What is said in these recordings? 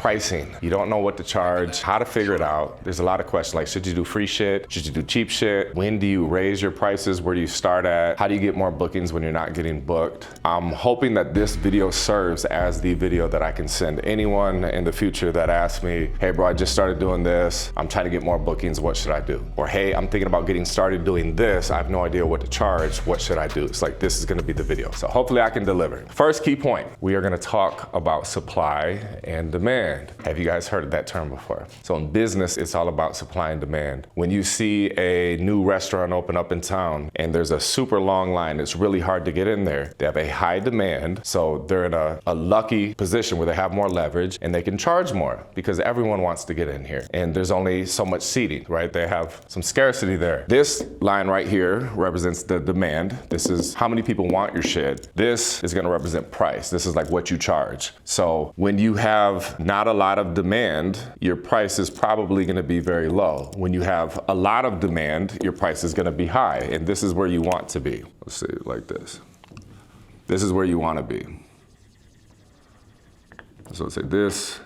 pricing. You don't know what to charge, how to figure it out. There's a lot of questions like, should you do free shit? Should you do cheap shit? When do you raise your prices? Where do you start at? How do you get more bookings when you're not getting booked? I'm hoping that this video serves as the video that I can send anyone in the future that asks me, hey bro, I just started doing this. I'm trying to get more bookings. What should I do? Or hey, I'm thinking about getting started doing this. I have no idea what to charge. What should I do? It's like, this is gonna be the video. So hopefully I can deliver. First key point, we are gonna talk about supply and demand. Have you guys heard of that term before? So in business, it's all about supply and demand. When you see a new restaurant open up in town and there's a super long line, it's really hard to get in there. They have a high demand, so they're in a lucky position where they have more leverage and they can charge more because everyone wants to get in here. And there's only so much seating, right? They have some scarcity there. This line right here represents the demand. This is how many people want your shit. This is gonna represent price. This is like what you charge. So when you have not a lot of demand, your price is probably gonna be very low. When you have a lot of demand, your price is gonna be high, and this is where you want to be. Let's see it like this. This is where you wanna be. So let's say this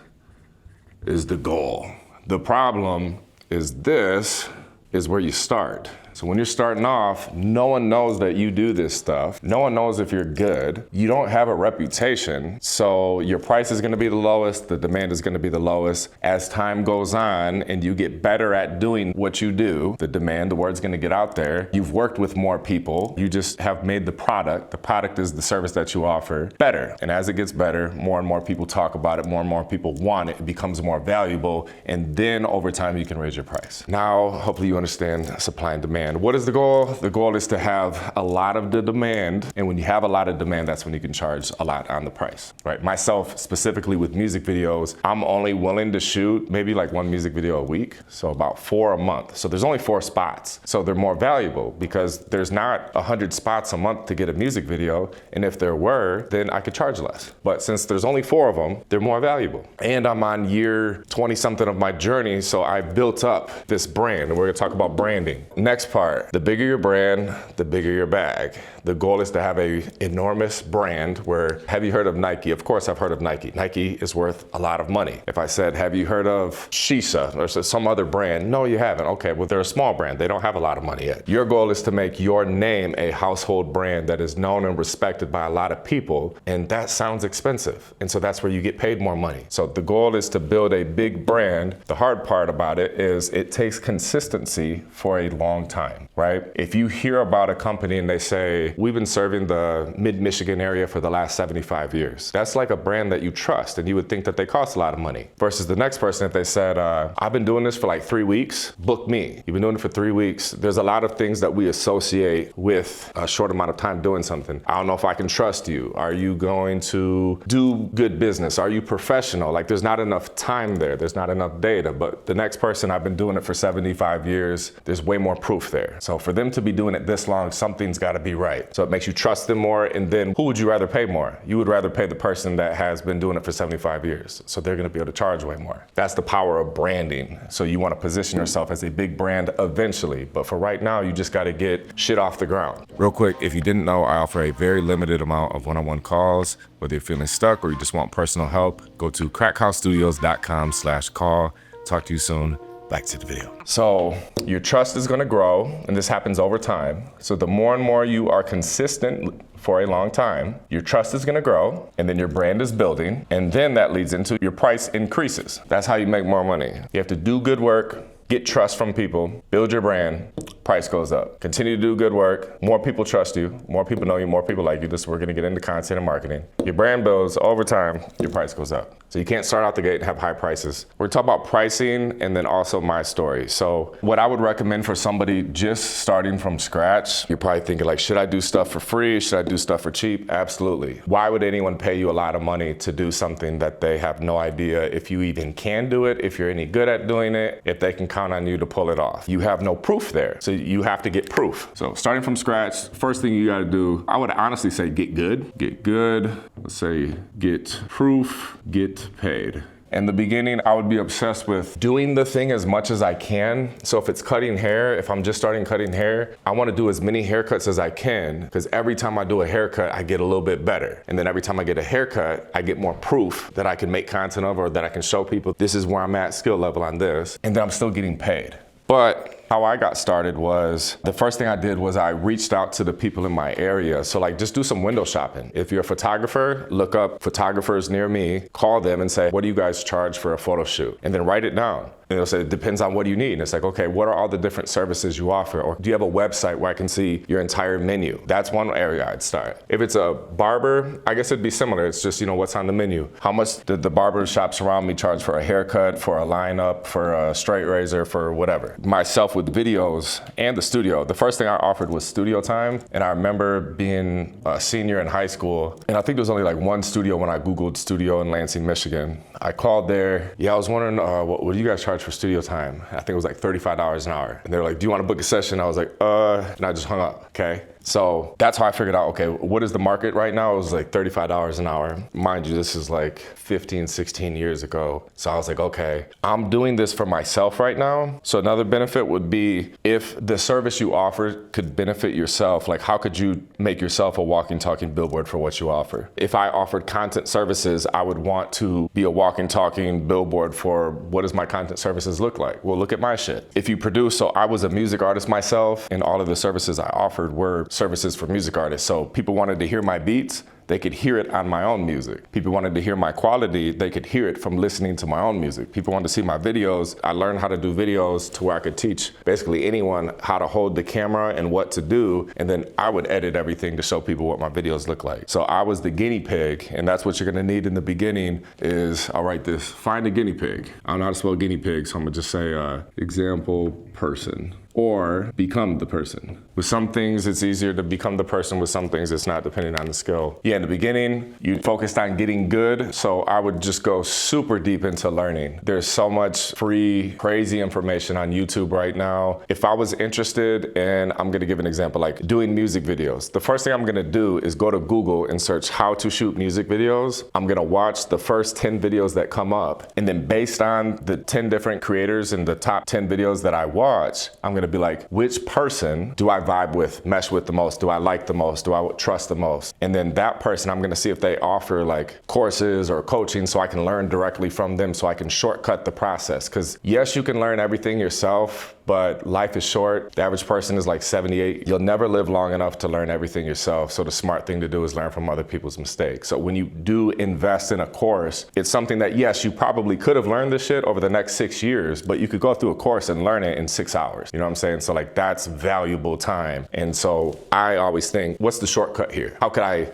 is the goal. The problem is this is where you start. So when you're starting off, no one knows that you do this stuff. No one knows if you're good. You don't have a reputation. So your price is gonna be the lowest, the demand is gonna be the lowest. As time goes on and you get better at doing what you do, the demand, the word's gonna get out there. You've worked with more people. You just have made the product is the service that you offer, better. And as it gets better, more and more people talk about it, more and more people want it, it becomes more valuable. And then over time, you can raise your price. Now, hopefully you understand supply and demand. What is the goal? The goal is to have a lot of the demand. And when you have a lot of demand, that's when you can charge a lot on the price, right? Myself, specifically with music videos, I'm only willing to shoot maybe like one music video a week. So about 4 a month. So there's only 4 spots. So they're more valuable because there's not 100 spots a month to get a music video. And if there were, then I could charge less. But since there's only 4 of them, they're more valuable. And I'm on year 20 something of my journey. So I built up this brand, and we're gonna talk about branding. Next part, the bigger your brand, the bigger your bag. The goal is to have a enormous brand where, have you heard of Nike? Of course I've heard of Nike. Nike is worth a lot of money. If I said, have you heard of Shisha or some other brand? No, you haven't. Okay, well they're a small brand. They don't have a lot of money yet. Your goal is to make your name a household brand that is known and respected by a lot of people, and that sounds expensive. And so that's where you get paid more money. So the goal is to build a big brand. The hard part about it is it takes consistency for a long time, right? If you hear about a company and they say, we've been serving the mid-Michigan area for the last 75 years. That's like a brand that you trust, and you would think that they cost a lot of money. Versus the next person, if they said, I've been doing this for like 3 weeks, book me. You've been doing it for 3 weeks. There's a lot of things that we associate with a short amount of time doing something. I don't know if I can trust you. Are you going to do good business? Are you professional? Like there's not enough time there. There's not enough data. But the next person, I've been doing it for 75 years. There's way more proof there. So for them to be doing it this long, something's got to be right. So it makes you trust them more. And then who would you rather pay more? You would rather pay the person that has been doing it for 75 years. So they're going to be able to charge way more. That's the power of branding. So you want to position yourself as a big brand eventually. But for right now, you just got to get shit off the ground. Real quick, if you didn't know, I offer a very limited amount of one-on-one calls. Whether you're feeling stuck or you just want personal help, go to crackhousestudios.com/call. Talk to you soon. Back to the video. So your trust is gonna grow, and this happens over time. So the more and more you are consistent for a long time, your trust is gonna grow, and then your brand is building, and then that leads into your price increases. That's how you make more money. You have to do good work, get trust from people, build your brand, price goes up. Continue to do good work, more people trust you, more people know you, more people like you. This is where we're gonna get into content and marketing. Your brand builds over time, your price goes up. So you can't start out the gate and have high prices. We're talking about pricing and then also my story. So what I would recommend for somebody just starting from scratch, you're probably thinking like, should I do stuff for free? Should I do stuff for cheap? Absolutely. Why would anyone pay you a lot of money to do something that they have no idea if you even can do it, if you're any good at doing it, if they can count on you to pull it off? You have no proof there. So you have to get proof. So starting from scratch, first thing you gotta do, I would honestly say get good. Get good, let's say get proof, get paid. In the beginning, I would be obsessed with doing the thing as much as I can. So if it's cutting hair, if I'm just starting cutting hair, I want to do as many haircuts as I can, because every time I do a haircut, I get a little bit better. And then every time I get a haircut, I get more proof that I can make content of, or that I can show people this is where I'm at skill level on this, and then I'm still getting paid. But how I got started was, the first thing I did was I reached out to the people in my area. So like, just do some window shopping. If you're a photographer, look up photographers near me, call them and say, what do you guys charge for a photo shoot? And then write it down. And they'll say, it depends on what you need. And it's like, okay, what are all the different services you offer? Or do you have a website where I can see your entire menu? That's one area I'd start. If it's a barber, I guess it'd be similar. It's just, what's on the menu? How much did the barber shops around me charge for a haircut, for a lineup, for a straight razor, for whatever? Myself with videos and the studio, the first thing I offered was studio time. And I remember being a senior in high school, and I think there was only like one studio when I Googled studio in Lansing, Michigan. I called there. Yeah, I was wondering, what do you guys charge for studio time? I think it was like $35 an hour. And they're like, do you want to book a session? I was like, and I just hung up, okay? So that's how I figured out, okay, what is the market right now? It was like $35 an hour. Mind you, this is like 15, 16 years ago. So I was like, okay, I'm doing this for myself right now. So another benefit would be, if the service you offer could benefit yourself, like how could you make yourself a walking, talking billboard for what you offer? If I offered content services, I would want to be a walking, talking billboard for what does my content services look like? Well, look at my shit. If you produce, so I was a music artist myself, and all of the services I offered were services for music artists. So people wanted to hear my beats, they could hear it on my own music. People wanted to hear my quality, they could hear it from listening to my own music. People wanted to see my videos. I learned how to do videos to where I could teach basically anyone how to hold the camera and what to do, and then I would edit everything to show people what my videos look like. So I was the guinea pig, and that's what you're gonna need in the beginning is, I'll write this, find a guinea pig. I don't know how to spell guinea pig, so I'm gonna just say example person. Or become the person. With some things, it's easier to become the person. With some things, it's not, depending on the skill. Yeah, in the beginning, you focused on getting good, so I would just go super deep into learning. There's so much free, crazy information on YouTube right now. If I was interested in, I'm gonna give an example, like doing music videos. The first thing I'm gonna do is go to Google and search how to shoot music videos. I'm gonna watch the first 10 videos that come up, and then based on the 10 different creators and the top 10 videos that I watch, I'm gonna be like, which person do I vibe with, mesh with the most? Do I like the most? Do I trust the most? And then that person, I'm gonna see if they offer like courses or coaching so I can learn directly from them, so I can shortcut the process. Because yes, you can learn everything yourself, but life is short. The average person is like 78. You'll never live long enough to learn everything yourself. So the smart thing to do is learn from other people's mistakes. So when you do invest in a course, it's something that, yes, you probably could have learned this shit over the next 6 years, but you could go through a course and learn it in 6 hours. You know what I'm saying? So like, that's valuable time. And so I always think, what's the shortcut here? How could I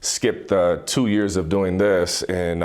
skip the 2 years of doing this and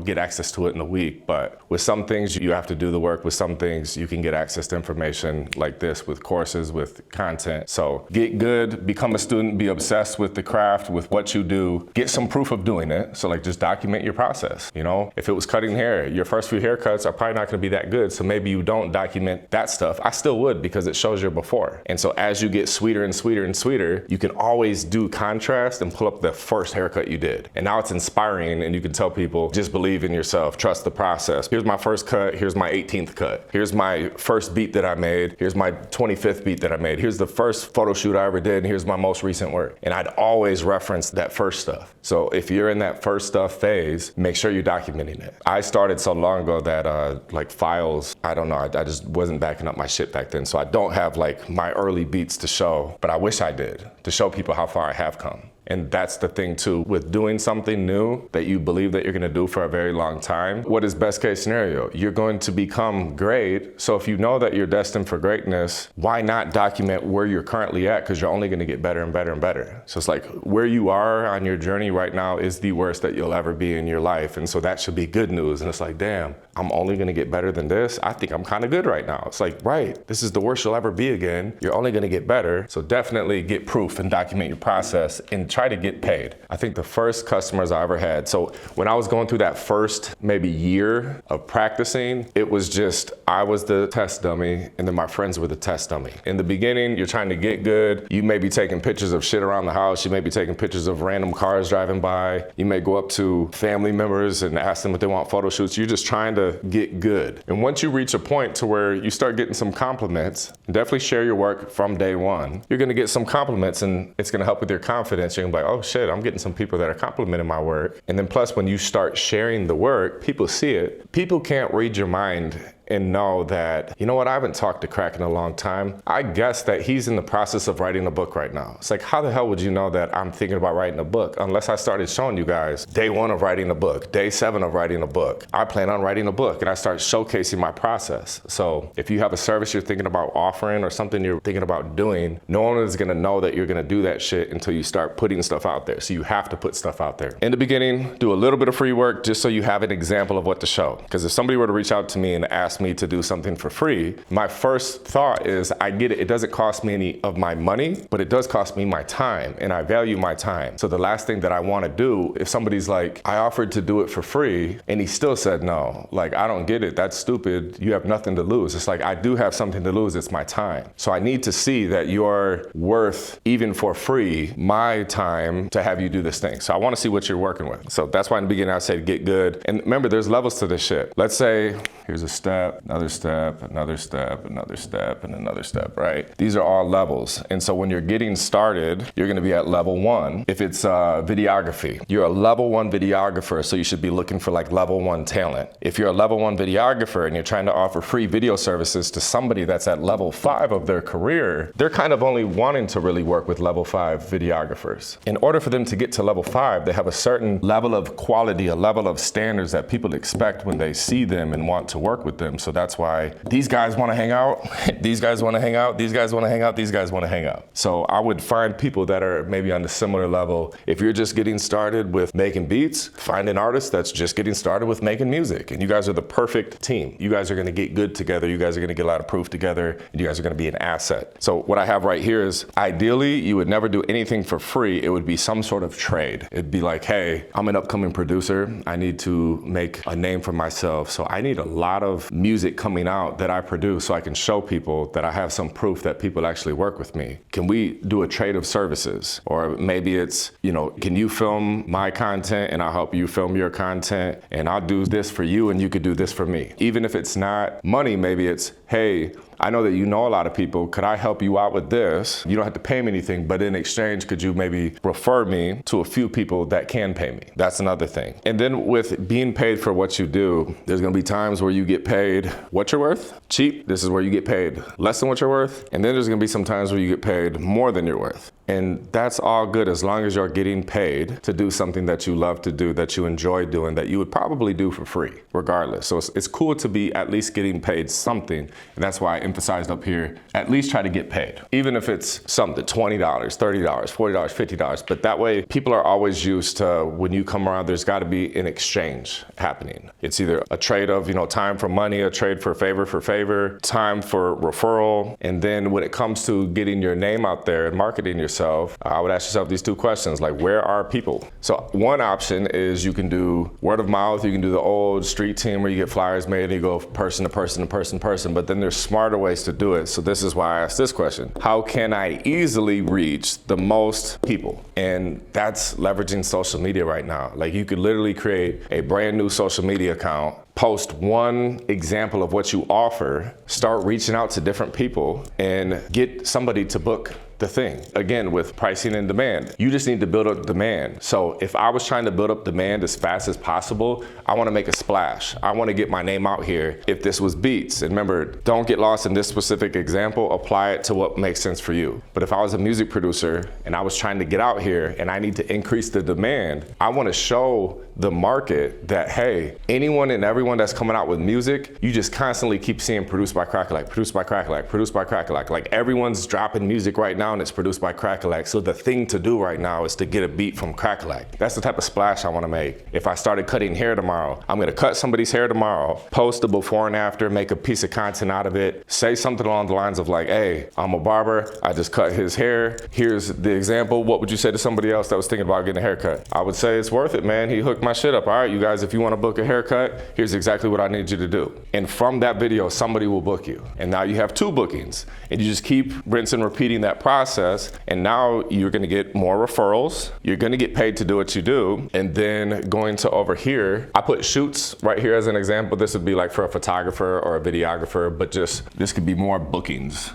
get access to it in a week? But with some things you have to do the work. With some things you can get access to information like this, with courses, with content. So get good, become a student, be obsessed with the craft, with what you do, get some proof of doing it. So like, just document your process. If it was cutting hair, your first few haircuts are probably not gonna be that good. So maybe you don't document that stuff. I still would, because it shows your before. And so as you get sweeter and sweeter and sweeter, you can always do contrast and pull up the first haircut you did. And now it's inspiring, and you can tell people, just believe in yourself, trust the process. Here's my first cut, here's my 18th cut. Here's my first beat that I made, here's my 25th beat that I made, here's the first photo shoot I ever did, and here's my most recent work. And I'd always reference that first stuff. So if you're in that first stuff phase, make sure you're documenting it. I started so long ago that like files, I don't know, I just wasn't backing up my shit back then. So I don't have like my early beats to show, but I wish I did, to show people how far I have come. And that's the thing too, with doing something new that you believe that you're gonna do for a very long time. What is best case scenario? You're going to become great. So if you know that you're destined for greatness, why not document where you're currently at? Because you're only gonna get better and better and better. So it's like, where you are on your journey right now is the worst that you'll ever be in your life. And so that should be good news. And it's like, damn, I'm only gonna get better than this. I think I'm kind of good right now. It's like, right, this is the worst you'll ever be again. You're only gonna get better. So definitely get proof and document your process and try to get paid. I think the first customers I ever had, so when I was going through that first maybe year of practicing, it was just, I was the test dummy and then my friends were the test dummy. In the beginning, you're trying to get good. You may be taking pictures of shit around the house. You may be taking pictures of random cars driving by. You may go up to family members and ask them if they want photo shoots. You're just trying to get good. And once you reach a point to where you start getting some compliments, definitely share your work from day one. You're gonna get some compliments and it's gonna help with your confidence. You're gonna be like, oh shit, I'm getting some people that are complimenting my work. And then plus when you start sharing the work, people see it. People can't read your mind and know that, you know what, I haven't talked to Cracka in a long time. I guess that he's in the process of writing a book right now. It's like, how the hell would you know that I'm thinking about writing a book unless I started showing you guys day 1 of writing a book, day 7 of writing a book. I plan on writing a book and I start showcasing my process. So if you have a service you're thinking about offering or something you're thinking about doing, no one is gonna know that you're gonna do that shit until you start putting stuff out there. So you have to put stuff out there. In the beginning, do a little bit of free work just so you have an example of what to show. Because if somebody were to reach out to me and ask me to do something for free, my first thought is, I get it, it doesn't cost me any of my money, but it does cost me my time, and I value my time. So the last thing that I want to do, if somebody's like, I offered to do it for free, and he still said no, like, I don't get it, that's stupid, you have nothing to lose. It's like, I do have something to lose, it's my time. So I need to see that you're worth, even for free, my time to have you do this thing. So I want to see what you're working with. So that's why in the beginning I said get good. And remember, there's levels to this shit. Let's say, here's a step, another step, another step, another step, and another step, right? These are all levels. And so when you're getting started, you're gonna be at level 1. If it's videography, you're a level 1 videographer, so you should be looking for like level 1 talent. If you're a level 1 videographer and you're trying to offer free video services to somebody that's at level 5 of their career, they're kind of only wanting to really work with level 5 videographers. In order for them to get to level 5, they have a certain level of quality, a level of standards that people expect when they see them and want to work with them. So that's why these guys want to hang out, these guys want to hang out, these guys want to hang out, these guys want to hang out. So I would find people that are maybe on the similar level. If you're just getting started with making beats, find an artist that's just getting started with making music. And you guys are the perfect team. You guys are going to get good together. You guys are going to get a lot of proof together. And you guys are going to be an asset. So what I have right here is, ideally, you would never do anything for free. It would be some sort of trade. It'd be like, hey, I'm an upcoming producer. I need to make a name for myself. So I need a lot of music coming out that I produce so I can show people that I have some proof that people actually work with me. Can we do a trade of services? Or maybe it's, you know, can you film my content and I'll help you film your content, and I'll do this for you and you could do this for me. Even if it's not money, maybe it's, hey, I know that you know a lot of people. Could I help you out with this? You don't have to pay me anything, but in exchange, could you maybe refer me to a few people that can pay me? That's another thing. And then with being paid for what you do, there's gonna be times where you get paid what you're worth, cheap. This is where you get paid less than what you're worth. And then there's gonna be some times where you get paid more than you're worth. And that's all good as long as you're getting paid to do something that you love to do, that you enjoy doing, that you would probably do for free, regardless. So it's cool to be at least getting paid something. And that's why I emphasized up here, at least try to get paid. Even if it's something, $20, $30, $40, $50. But that way, people are always used to, when you come around, there's gotta be an exchange happening. It's either a trade of, you know, time for money, a trade for favor, time for referral. And then when it comes to getting your name out there and marketing yourself, I would ask yourself these 2 questions, like, where are people? So one option is you can do word of mouth, you can do the old street team where you get flyers made and you go person to person to person to person, but then there's smarter ways to do it. So this is why I asked this question. How can I easily reach the most people? And that's leveraging social media right now. Like, you could literally create a brand new social media account, post one example of what you offer, start reaching out to different people, and get somebody to book the thing. Again, with pricing and demand, you just need to build up demand. So if I was trying to build up demand as fast as possible, I want to make a splash. I want to get my name out here. If this was beats, and remember, don't get lost in this specific example, apply it to what makes sense for you. But if I was a music producer and I was trying to get out here and I need to increase the demand, I want to show the market that, hey, anyone and everyone that's coming out with music, you just constantly keep seeing produced by Cracka, produced by Cracka, produced by Cracka. Like everyone's dropping music right now. now and it's produced by Cracka. So the thing to do right now is to get a beat from Cracka. That's the type of splash I want to make. If I started cutting hair tomorrow, I'm going to cut somebody's hair tomorrow, post a before and after, make a piece of content out of it, say something along the lines of like, hey, I'm a barber, I just cut his hair. Here's the example. What would you say to somebody else that was thinking about getting a haircut? I would say it's worth it, man. He hooked my shit up. All right, you guys, if you want to book a haircut, here's exactly what I need you to do. And from that video, somebody will book you. And now you have 2 bookings. And you just keep rinsing and repeating that process. And now you're going to get more referrals. You're going to get paid to do what you do. And then going to over here, I put shoots right here as an example. This would be like for a photographer or a videographer, but just this could be more bookings.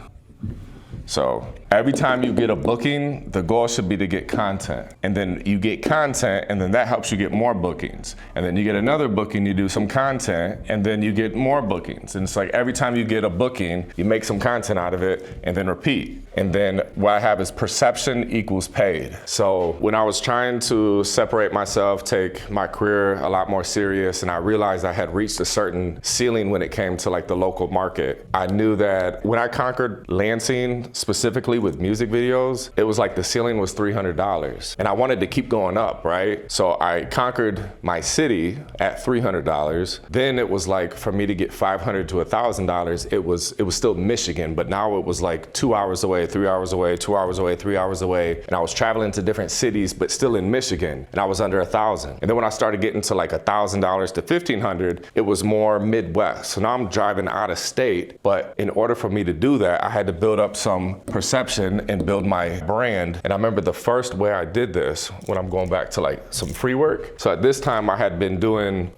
So every time you get a booking, the goal should be to get content. And then you get content, and then that helps you get more bookings. And then you get another booking, you do some content, and then you get more bookings. And it's like every time you get a booking, you make some content out of it, and then repeat. And then what I have is perception equals paid. So when I was trying to separate myself, take my career a lot more serious, and I realized I had reached a certain ceiling when it came to like the local market, I knew that when I conquered Lansing, specifically with music videos, it was like the ceiling was $300. And I wanted to keep going up, right? So I conquered my city at $300. Then it was like for me to get $500 to $1,000, it was still Michigan, but now it was like 2 hours away, 3 hours away, 2 hours away, 3 hours away. And I was traveling to different cities, but still in Michigan, and I was under 1,000. And then when I started getting to like $1,000 to $1,500, it was more Midwest. So now I'm driving out of state, but in order for me to do that, I had to build up some perception and build my brand. And I remember the first way I did this, when I'm going back to like some free work. So at this time I had been doing,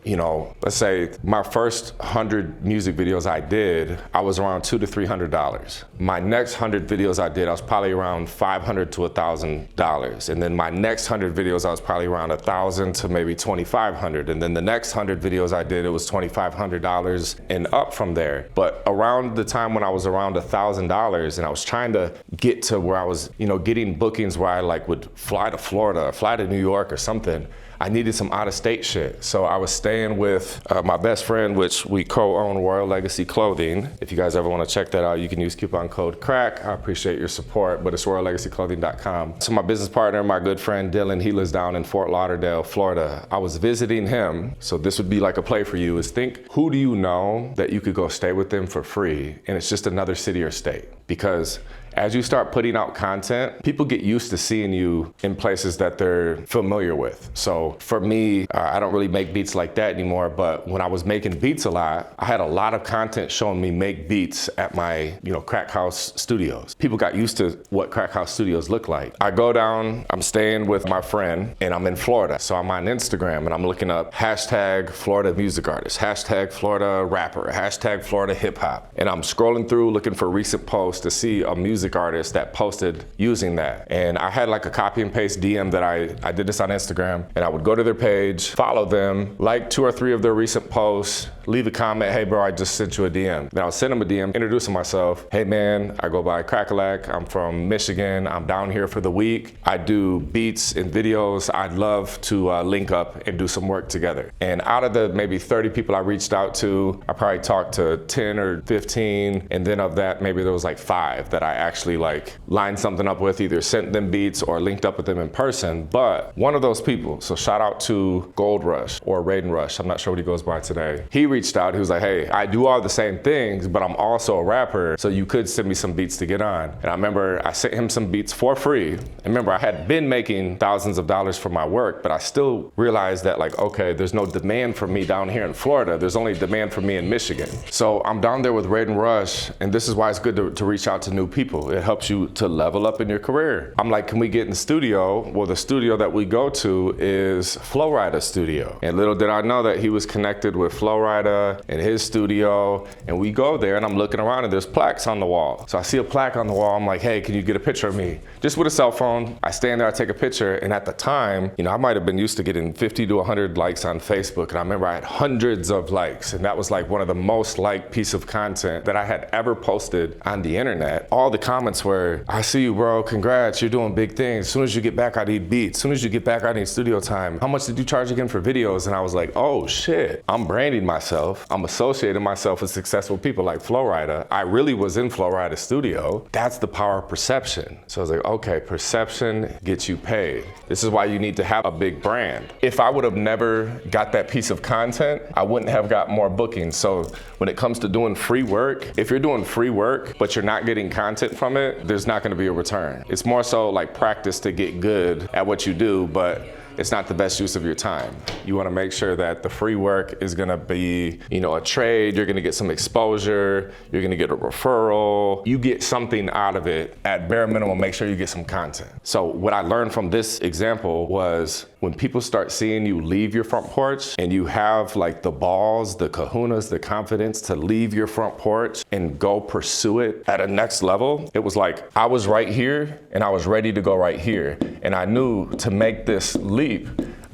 let's say my first 100 music videos I did, I was around $200 to $300. My next 100 videos I did, I was probably around $500 to $1,000. And then my next 100 videos, I was probably around $1,000 to maybe $2,500. And then the next 100 videos I did, it was $2,500 and up from there. But around the time when I was around $1,000 and I was trying to get to where I was, getting bookings where I like would fly to Florida, fly to New York or something, I needed some out-of-state shit. So I was staying with my best friend, which we co-own Royal Legacy Clothing. If you guys ever want to check that out, you can use coupon code CRACK. I appreciate your support, but it's royallegacyclothing.com. So my business partner, my good friend Dylan, he lives down in Fort Lauderdale, Florida. I was visiting him, so this would be like a play for you, is think, who do you know that you could go stay with them for free, and it's just another city or state? Because as you start putting out content, people get used to seeing you in places that they're familiar with. So for me, I don't really make beats like that anymore, but when I was making beats a lot, I had a lot of content showing me make beats at my, Crack House studios. People got used to what Crack House studios look like. I go down, I'm staying with my friend, and I'm in Florida. So I'm on Instagram and I'm looking up hashtag Florida music artist, hashtag Florida rapper, hashtag Florida hip hop. And I'm scrolling through looking for recent posts to see a music artist that posted using that. And I had like a copy and paste DM that I did this on Instagram, and I would go to their page, follow them, like 2 or 3 of their recent posts, leave a comment, hey bro, I just sent you a DM. Then I'll send them a DM, introducing myself. Hey man, I go by Cracka. I'm from Michigan. I'm down here for the week. I do beats and videos. I'd love to link up and do some work together. And out of the maybe 30 people I reached out to, I probably talked to 10 or 15. And then of that, maybe there was like 5 that I actually like lined something up with, either sent them beats or linked up with them in person. But one of those people, so shout out to Gold Rush or Raiden Rush, I'm not sure what he goes by today. He reached out, he was like, hey, I do all the same things, but I'm also a rapper, so you could send me some beats to get on. And I remember I sent him some beats for free. And remember, I had been making thousands of dollars for my work, but I still realized that like, okay, there's no demand for me down here in Florida. There's only demand for me in Michigan. So I'm down there with Raiden Rush, and this is why it's good to reach out to new people. It helps you to level up in your career. I'm like, can we get in the studio? Well, the studio that we go to is Flowrider Studio. And little did I know that he was connected with Flowrider in his studio. And we go there and I'm looking around and there's plaques on the wall. So I see a plaque on the wall. I'm like, hey, can you get a picture of me? Just with a cell phone. I stand there, I take a picture. And at the time, I might have been used to getting 50 to 100 likes on Facebook. And I remember I had hundreds of likes. And that was like one of the most liked piece of content that I had ever posted on the internet. All the comments where, I see you, bro, congrats, you're doing big things. As soon as you get back, I need beats. As soon as you get back, I need studio time. How much did you charge again for videos? And I was like, oh shit, I'm branding myself. I'm associating myself with successful people like Flowrider. I really was in Flowrider's studio. That's the power of perception. So I was like, okay, perception gets you paid. This is why you need to have a big brand. If I would have never got that piece of content, I wouldn't have got more bookings. So when it comes to doing free work, if you're doing free work, but you're not getting content from it, there's not gonna be a return. It's more so like practice to get good at what you do, but it's not the best use of your time. You wanna make sure that the free work is gonna be, a trade, you're gonna get some exposure, you're gonna get a referral, you get something out of it. At bare minimum, make sure you get some content. So what I learned from this example was when people start seeing you leave your front porch and you have like the balls, the kahunas, the confidence to leave your front porch and go pursue it at a next level, it was like I was right here and I was ready to go right here. And I knew to make this leap,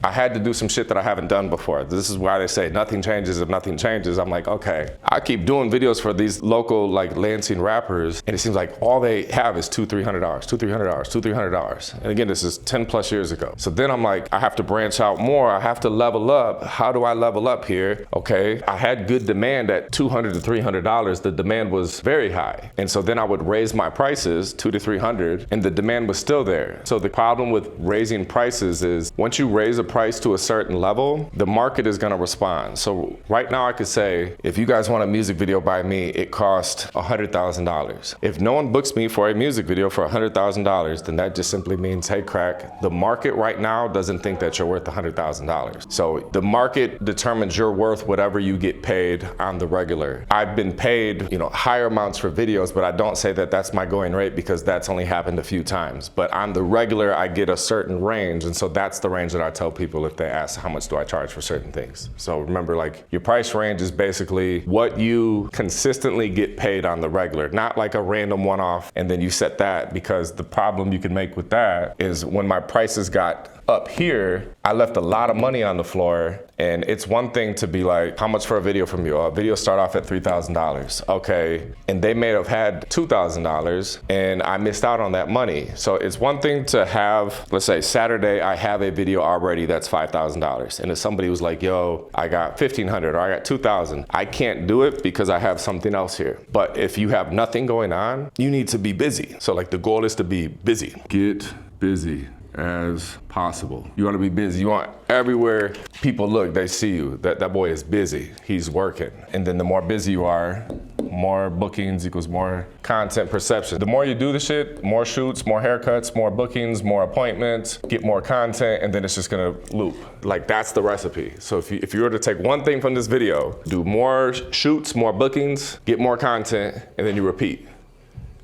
I had to do some shit that I haven't done before. This is why they say nothing changes if nothing changes. I'm like, okay, I keep doing videos for these local like Lansing rappers, and it seems like all they have is $200-$300, $200-$300. And again, this is 10 plus years ago. So then I'm like, I have to branch out more. I have to level up. How do I level up here? Okay, I had good demand at $200 to $300. The demand was very high. And so then I would raise my prices $200 to $300, and the demand was still there. So the problem with raising prices is once you raise a price to a certain level, the market is gonna respond. So right now I could say, if you guys want a music video by me, it costs $100,000. If no one books me for a music video for $100,000, then that just simply means, hey Crack, the market right now doesn't think that you're worth $100,000. So the market determines you're worth whatever you get paid on the regular. I've been paid, higher amounts for videos, but I don't say that that's my going rate because that's only happened a few times. But on the regular, I get a certain range, and so that's the range that I tell people if they ask how much do I charge for certain things. So remember, like, your price range is basically what you consistently get paid on the regular, not like a random one-off and then you set that, because the problem you can make with that is when my prices got up here, I left a lot of money on the floor. And it's one thing to be like, how much for a video from you? A video start off at $3,000. Okay, and they may have had $2,000 and I missed out on that money. So it's one thing to have, let's say Saturday, I have a video already that's $5,000. And if somebody was like, yo, I got $1,500 or I got $2,000, I can't do it because I have something else here. But if you have nothing going on, you need to be busy. So like the goal is to be busy. Get busy as possible. You want to be busy. You want everywhere people look, they see you. That boy is busy. He's working. And then the more busy you are, more bookings equals more content perception. The more you do the shit, more shoots, more haircuts, more bookings, more appointments, get more content, and then it's just gonna loop. Like, that's the recipe. So if you were to take one thing from this video, do more shoots, more bookings, get more content, and then you repeat.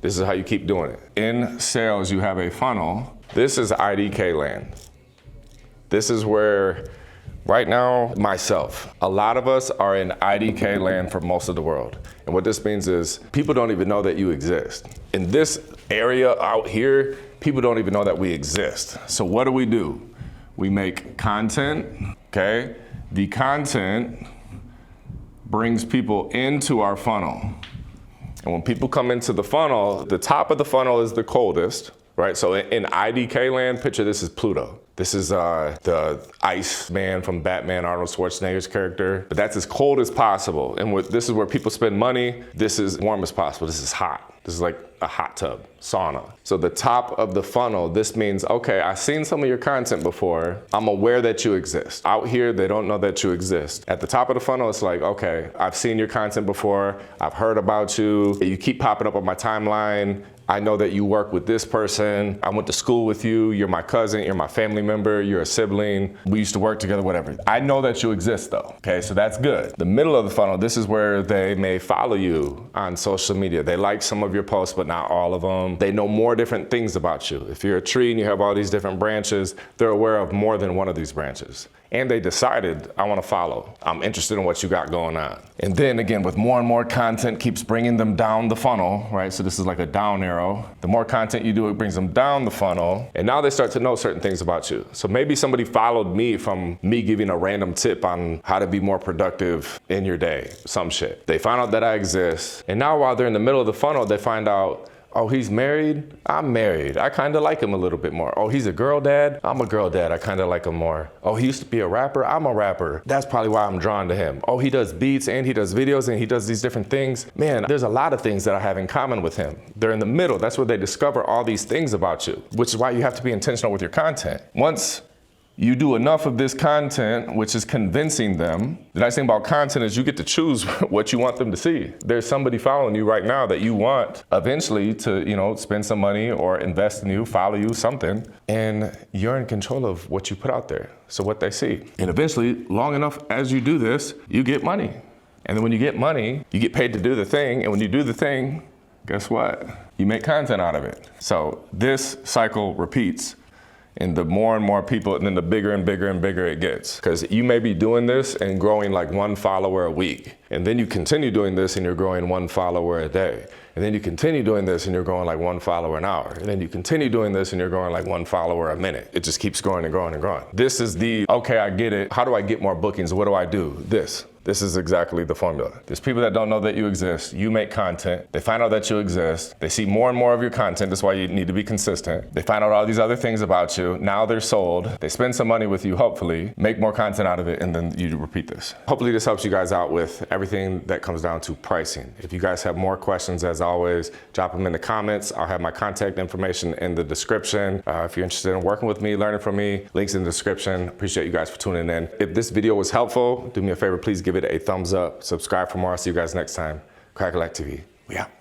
This is how you keep doing it. In sales, you have a funnel. This is IDK land. This is where, right now, myself, a lot of us are in IDK land for most of the world. And what this means is people don't even know that you exist. In this area out here, people don't even know that we exist. So what do? We make content, okay? The content brings people into our funnel. And when people come into the funnel, the top of the funnel is the coldest, right? So in IDK land, picture this is Pluto. This is the Ice Man from Batman, Arnold Schwarzenegger's character. But that's as cold as possible. And this is where people spend money. This is warm as possible. This is hot. This is like a hot tub, sauna. So the top of the funnel, this means, okay, I've seen some of your content before. I'm aware that you exist. Out here, they don't know that you exist. At the top of the funnel, it's like, okay, I've seen your content before. I've heard about you. You keep popping up on my timeline. I know that you work with this person. I went to school with you. You're my cousin. You're my family member. You're a sibling. We used to work together, whatever. I know that you exist though. Okay, so that's good. The middle of the funnel, this is where they may follow you on social media. They like some of your posts, but not all of them. They know more different things about you. If you're a tree and you have all these different branches, they're aware of more than one of these branches. And they decided, I want to follow. I'm interested in what you got going on. And then again, with more and more content keeps bringing them down the funnel, right? So this is like a down arrow. The more content you do, it brings them down the funnel. And now they start to know certain things about you. So maybe somebody followed me from me giving a random tip on how to be more productive in your day, some shit. They found out that I exist. And now while they're in the middle of the funnel, they find out, Oh, he's married? I'm married. I kind of like him a little bit more. Oh, he's a girl dad? I'm a girl dad. I kind of like him more. Oh, he used to be a rapper? I'm a rapper. That's probably why I'm drawn to him. Oh, he does beats and he does videos and he does these different things. Man, there's a lot of things that I have in common with him. They're in the middle. That's where they discover all these things about you, which is why you have to be intentional with your content. Once you do enough of this content, which is convincing them. The nice thing about content is you get to choose what you want them to see. There's somebody following you right now that you want eventually to, spend some money or invest in you, follow you, something, and you're in control of what you put out there. So what they see. And eventually, long enough as you do this, you get money. And then when you get money, you get paid to do the thing. And when you do the thing, guess what? You make content out of it. So this cycle repeats. And the more and more people, and then the bigger and bigger and bigger it gets. Because you may be doing this and growing like 1 follower a week. And then you continue doing this and you're growing 1 follower a day. And then you continue doing this and you're growing like 1 follower an hour. And then you continue doing this and you're growing like 1 follower a minute. It just keeps growing and growing and growing. This is the, okay, I get it. How do I get more bookings? What do I do? This is exactly the formula. There's people that don't know that you exist. You make content. They find out that you exist. They see more and more of your content. That's why you need to be consistent. They find out all these other things about you. Now they're sold. They spend some money with you, hopefully, make more content out of it, and then you repeat this. Hopefully this helps you guys out with everything that comes down to pricing. If you guys have more questions, as always, drop them in the comments. I'll have my contact information in the description. If you're interested in working with me, learning from me, links in the description. Appreciate you guys for tuning in. If this video was helpful, do me a favor, please give it a thumbs up. Subscribe for more. I'll see you guys next time. Cracka TV. We out.